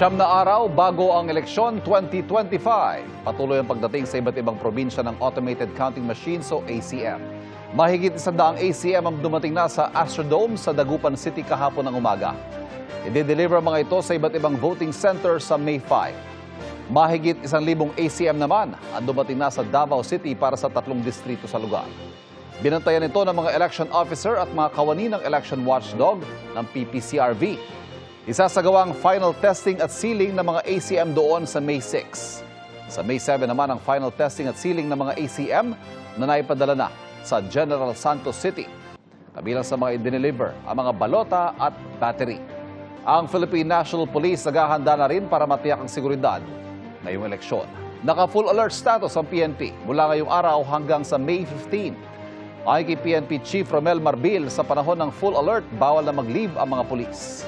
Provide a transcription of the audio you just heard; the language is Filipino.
Siyam na araw bago ang eleksyon 2025. Patuloy ang pagdating sa iba't ibang probinsya ng Automated Counting Machines o ACM. Mahigit 100 ACM ang dumating na sa Astrodome sa Dagupan City kahapon ng umaga. I-deliver mga ito sa iba't ibang voting center sa May 5. Mahigit 1,000 ACM naman ang dumating na sa Davao City para sa 3 distrito sa lugar. Binantayan ito ng mga election officer at mga kawani ng election watchdog ng PPCRV. Isasagawang final testing at sealing ng mga ACM doon sa May 6. Sa May 7 naman ang final testing at sealing ng mga ACM na naipadala na sa General Santos City. Kabilang sa mga i-deliver ang mga balota at battery. Ang Philippine National Police naghahanda na rin para matiyak ang seguridad ngayong eleksyon. Naka-full alert status ang PNP mula ngayong araw hanggang sa May 15. Ayon kay PNP Chief Romel Marbil, sa panahon ng full alert, bawal na mag-leave ang mga pulis.